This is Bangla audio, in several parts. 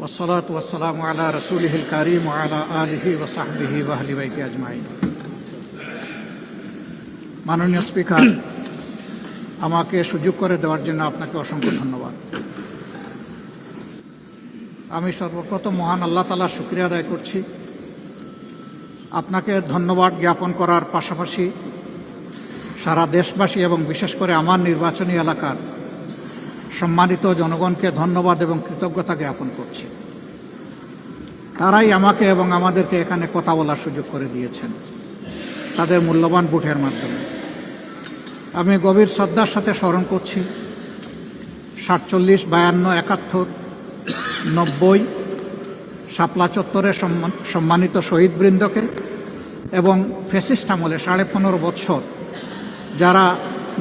والصلاة والسلام على رسوله الكريم وعلى آله وصحبه وأهل بيته أجمعين। মাননীয় স্পিকার, আমাকে সুযোগ করে দেওয়ার জন্য আপনাকে অসংখ্য ধন্যবাদ। আমি সর্বপ্রথম মহান আল্লাহ তাআলার শুকরিয়া আদায় করছি। আপনাকে ধন্যবাদ জ্ঞাপন করার পাশাপাশি সারা দেশবাসী এবং বিশেষ করে আমার নির্বাচনী এলাকার সম্মানিত জনগণকে ধন্যবাদ এবং কৃতজ্ঞতা জ্ঞাপন করছি। তারাই আমাকে এবং আমাদেরকে এখানে কথা বলার সুযোগ করে দিয়েছেন তাদের মূল্যবান ভোটের মাধ্যমে। আমি গভীর শ্রদ্ধার সাথে স্মরণ করছি 47, 52, 71, 90 শাপলা চত্বরের সম্মানিত শহীদবৃন্দকে এবং ফ্যাসিস্ট আমলে 15.5 বছর যারা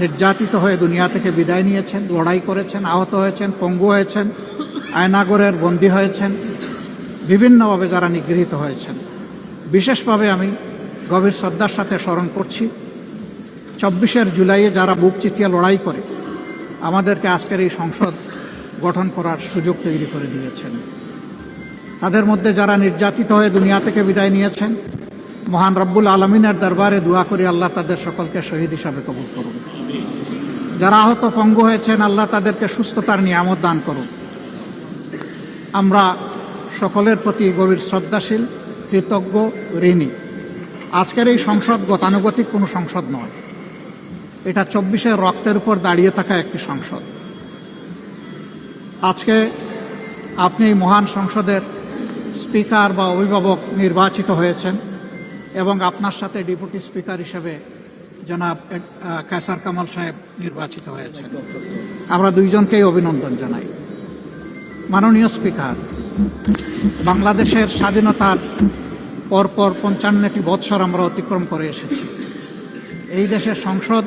নির্যাতিত হয়ে দুনিয়া থেকে বিদায় নিয়েছেন, লড়াই করেছেন, আহত হয়েছেন, পঙ্গু হয়েছেন, আয়নাগরের বন্দী হয়েছেন, বিভিন্নভাবে যারা নিগৃহীত হয়েছেন, বিশেষভাবে আমি গভীর শ্রদ্ধার সাথে স্মরণ করছি 24 জুলাইয়ে যারা বুক চিতিয়ে লড়াই করে আমাদেরকে আজকের এই সংসদ গঠন করার সুযোগ তৈরি করে দিয়েছেন। তাদের মধ্যে যারা নির্যাতিত হয়ে দুনিয়া থেকে বিদায় নিয়েছেন, মহান রব্বুল আলমিনের দরবারে দোয়া করি আল্লাহ তাদের সকলকে শহীদ হিসাবে কবুল করুন। যারা আহত পঙ্গু হয়েছেন, আল্লাহ তাদেরকে সুস্থতার নিয়ামত দান করুন। আমরা সকলের প্রতি গভীর শ্রদ্ধাশীল, কৃতজ্ঞ, ঋণী। আজকের এই সংসদ গতানুগতিক কোনো সংসদ নয়, এটা 24 রক্তের উপর দাঁড়িয়ে থাকা একটি সংসদ। আজকে আপনি এই মহান সংসদের স্পিকার বা অভিভাবক নির্বাচিত হয়েছেন এবং আপনার সাথে ডেপুটি স্পিকার হিসেবে জনাব কায়সার কামাল সাহেব নির্বাচিত হয়েছেন। আমরা দুইজনকেই অভিনন্দন জানাই। মাননীয় স্পিকার, বাংলাদেশের স্বাধীনতার পরপর 55টি বৎসর আমরা অতিক্রম করে এসেছি। এই দেশের সংসদ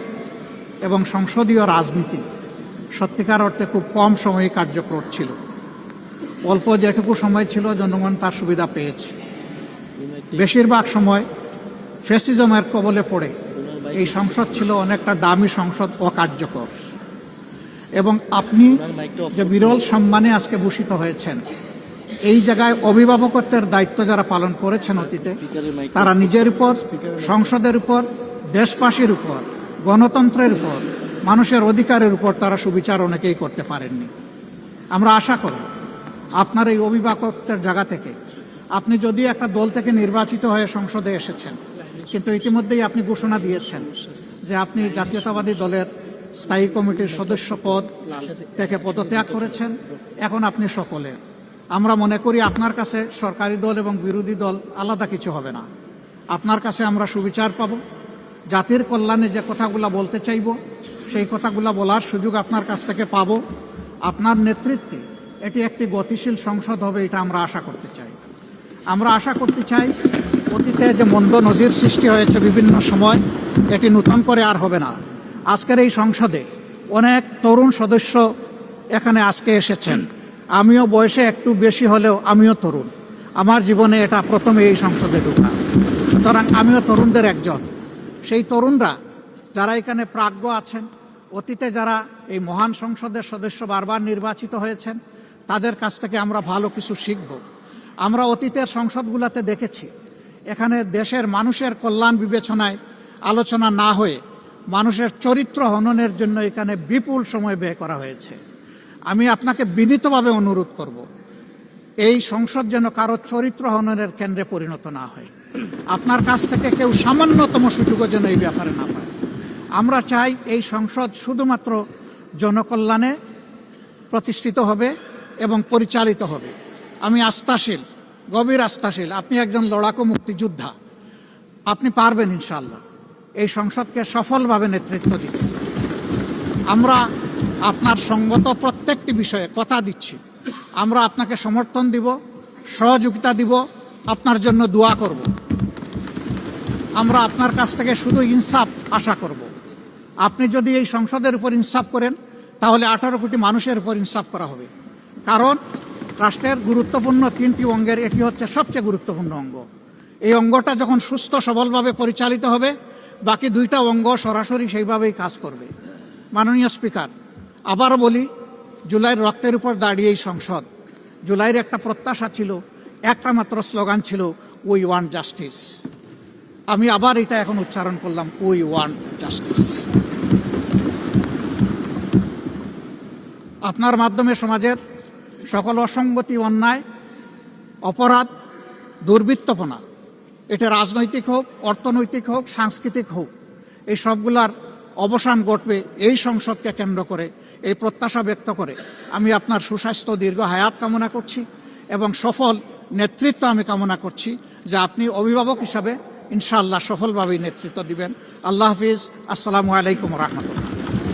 এবং সংসদীয় রাজনীতি সত্যিকার অর্থে খুব কম সময়ে কার্যকর ছিল। অল্প যেটুকু সময় ছিল জনগণ তার সুবিধা পেয়েছে। বেশিরভাগ সময় ফ্যাসিজমের কবলে পড়ে এই সংসদ ছিল অনেকটা দামি সংসদ, অকার্যকর। এবং আপনি যে বিরল সম্মানে আজকে ভূষিত হয়েছেন, এই জায়গায় অভিভাবকত্বের দায়িত্ব যারা পালন করেছেন অতীতে, তারা নিজের উপর, সংসদের উপর, দেশবাসীর উপর, গণতন্ত্রের উপর, মানুষের অধিকারের উপর তারা সুবিচার অনেকেই করতে পারেননি। আমরা আশা করব আপনার এই অভিভাবকত্বের জায়গা থেকে, আপনি যদি একটা দল থেকে নির্বাচিত হয়ে সংসদে এসেছেন, কিন্তু ইতিমধ্যেই আপনি ঘোষণা দিয়েছেন যে আপনি জাতীয়তাবাদী দলের স্থায়ী কমিটির সদস্য পদ থেকে পদত্যাগ করেছেন। এখন আপনি সকলের, আমরা মনে করি আপনার কাছে সরকারি দল এবং বিরোধী দল আলাদা কিছু হবে না। আপনার কাছে আমরা সুবিচার পাব, জাতির কল্যাণে যে কথাগুলো বলতে চাইব সেই কথাগুলো বলার সুযোগ আপনার কাছ থেকে পাব। আপনার নেতৃত্বে এটি একটি গতিশীল সংসদ হবে, এটা আমরা আশা করতে চাই। আমরা আশা করতে চাই অতীতে যে মন্দ নজির সৃষ্টি হয়েছে বিভিন্ন সময়, এটি নতুন করে আর হবে না। আজকের এই সংসদে অনেক তরুণ সদস্য এখানে আজকে এসেছেন। আমিও বয়সে একটু বেশি হলেও আমিও তরুণ। আমার জীবনে এটা প্রথমে এই সংসদে ঢোকা, সুতরাং আমিও তরুণদের একজন। সেই তরুণরা যারা এখানে প্রাজ্ঞ আছেন, অতীতে যারা এই মহান সংসদের সদস্য বারবার নির্বাচিত হয়েছেন, তাদের কাছ থেকে আমরা ভালো কিছু শিখব। আমরা অতীতের সংসদগুলোতে দেখেছি এখানে দেশের মানুষের কল্যাণ বিবেচনায় আলোচনা না হয়ে মানুষের চরিত্র হননের জন্য এখানে বিপুল সময় ব্যয় করা হয়েছে। আমি আপনাকে বিনীতভাবে অনুরোধ করব, এই সংসদ যেন কারো চরিত্র হননের কেন্দ্রে পরিণত না হয়। আপনার কাছ থেকে কেউ সামান্যতম সুযোগও যেন এই ব্যাপারে না পায়। আমরা চাই এই সংসদ শুধুমাত্র জনকল্যাণে প্রতিষ্ঠিত হবে এবং পরিচালিত হবে। আমি আস্থাশীল, গভীর আস্থাশীল, আপনি একজন লড়াকু মুক্তিযোদ্ধা, আপনি পারবেন ইনশাআল্লাহ এই সংসদকে সফলভাবে নেতৃত্ব দিতে। আমরা আপনার সঙ্গত প্রত্যেকটি বিষয়ে কথা দিচ্ছি, আমরা আপনাকে সমর্থন দিব, সহযোগিতা দিব, আপনার জন্য দোয়া করব। আমরা আপনার কাছ থেকে শুধু ইনসাফ আশা করব। আপনি যদি এই সংসদের উপর ইনসাফ করেন, তাহলে 18 কোটি মানুষের উপর ইনসাফ করা হবে। কারণ রাষ্ট্রের গুরুত্বপূর্ণ 3টি অঙ্গের এটি হচ্ছে সবচেয়ে গুরুত্বপূর্ণ অঙ্গ। এই অঙ্গটা যখন সুস্থ সবলভাবে পরিচালিত হবে, বাকি 2টা অঙ্গ সরাসরি সেইভাবেই কাজ করবে। মাননীয় স্পিকার, আবারও বলি, জুলাইয়ের রক্তের উপর দাঁড়িয়ে এই সংসদ জুলাইয়ের একটা প্রত্যাশা ছিল, একটা মাত্র স্লোগান ছিল, উই ওয়ান্ট জাস্টিস। আমি আবার এটা এখন উচ্চারণ করলাম, উই ওয়ান্ট জাস্টিস। আপনার মাধ্যমে সমাজের সকল অসঙ্গতি, অন্যায়, অপরাধ, দুর্বৃত্তপনা, এটা রাজনৈতিক হোক, অর্থনৈতিক হোক, সাংস্কৃতিক হোক, এই সবগুলার অবসান ঘটবে এই সংসদকে কেন্দ্র করে। এই প্রত্যাশা ব্যক্ত করে আমি আপনার সুস্বাস্থ্য, দীর্ঘ হায়াত কামনা করছি এবং সফল নেতৃত্ব আমি কামনা করছি, যে আপনি অভিভাবক হিসাবে ইনশাআল্লাহ সফলভাবেই নেতৃত্ব দিবেন। আল্লাহ হাফিজ। আসসালামু আলাইকুম রহমতুল্লাহ।